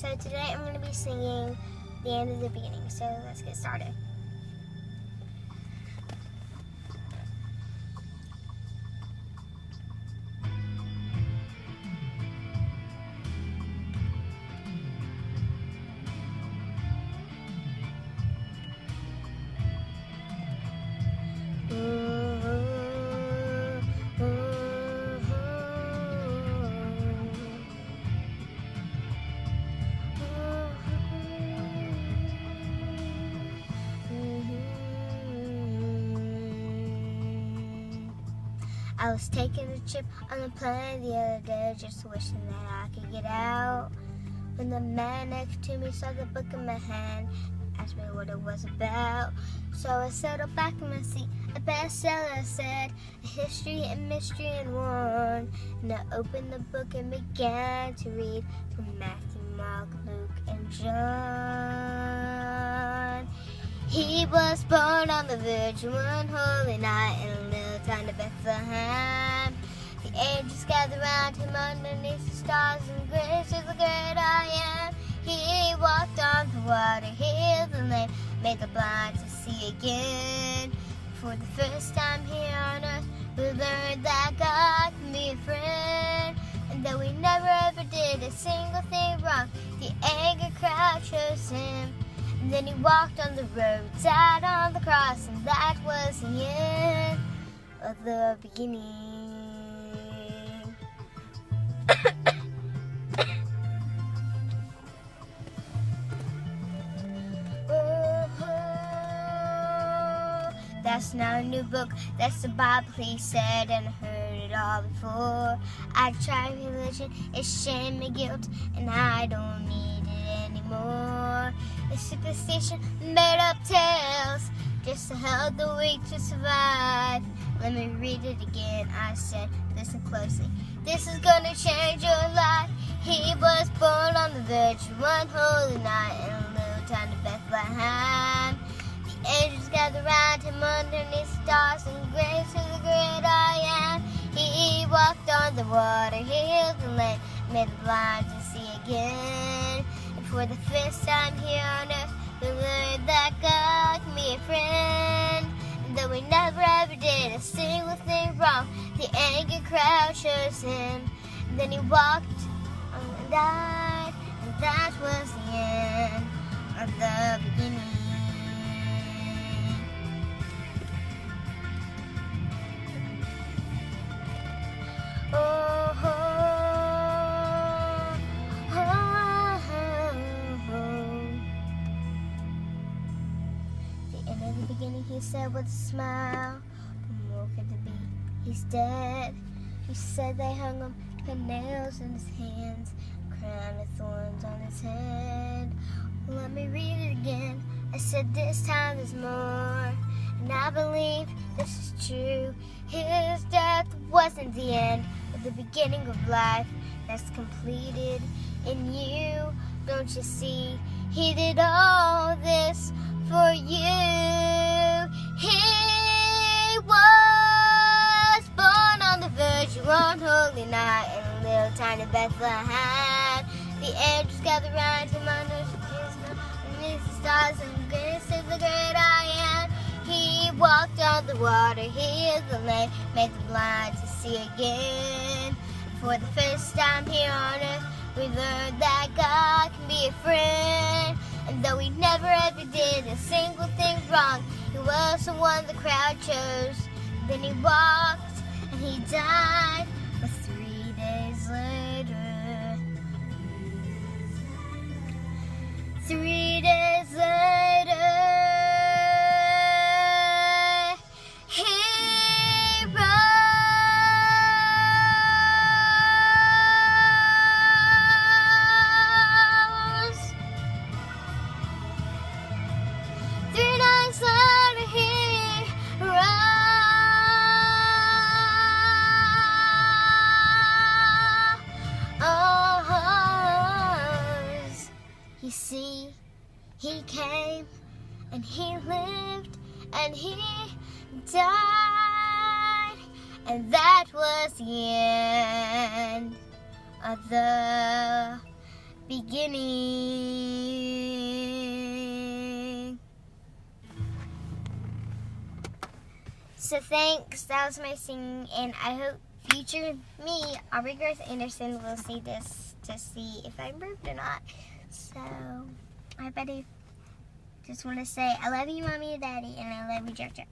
So today I'm going to be singing the end of the beginning. So let's get started. I was taking a trip on the plane the other day, just wishing that I could get out. When the man next to me saw the book in my hand, asked me what it was about. So I settled back in my seat. A bestseller said, a history and mystery in one. And I opened the book and began to read from Matthew, Mark, Luke, and John. He was born on the Virgin one holy night in a little town of Bethlehem. The angels gathered round him underneath the stars, and grace is the great I am. He walked on the water, healed the lame, made the blind to see again. For the first time here on earth, we learned that God can be a friend. And though we never ever did a single thing wrong, the angry crowd chose him. And then he walked on the road, died on the cross, and that was the end of the beginning. That's not a new book, that's the Bible, he said, and I heard it all before. I tried religion, it's shame and guilt, and I don't need it anymore. It's superstition, made up tales, just to help the weak to survive. Let me read it again, I said, listen closely. This is gonna change your life. He was born on the Virgin one holy night in a little town of Bethlehem. Angels gathered round him underneath stars, and grace is the great I am. He walked on the water, healed the lame, made the blind to see again. And for the first time here on earth, we learned that God can be a friend. And though we never ever did a single thing wrong, the angry crowd chose him. And then he walked and died, and that was the end of the beginning. He said with a smile, look at the beat, he's dead. He said they hung him, put nails in his hands, crown of thorns on his head. Let me read it again. I said this time there's more, and I believe this is true. His death wasn't the end, but the beginning of life that's completed in you. Don't you see, he did all this for you. He was born on the Virgin one holy night in a little tiny Bethlehem. The angels gathered round him underneath the stars, and grace is the great I am. He walked on the water, healed the lame, made the blind to see again. For the first time here on earth, we learned that God can be a friend. And though we never ever did a single thing wrong, he was the one the crowd chose. Then he walked and he died, but 3 days later, 3 days later, he rose. 3 nights later, he rose. You see, he came and he lived and he died, and that was the end of the beginning. So thanks, that was my singing, and I hope future me, Aubrey Grace Anderson, will see this to see if I improved or not. So I just want to say I love you, Mommy and Daddy, and I love you, Jack Jack.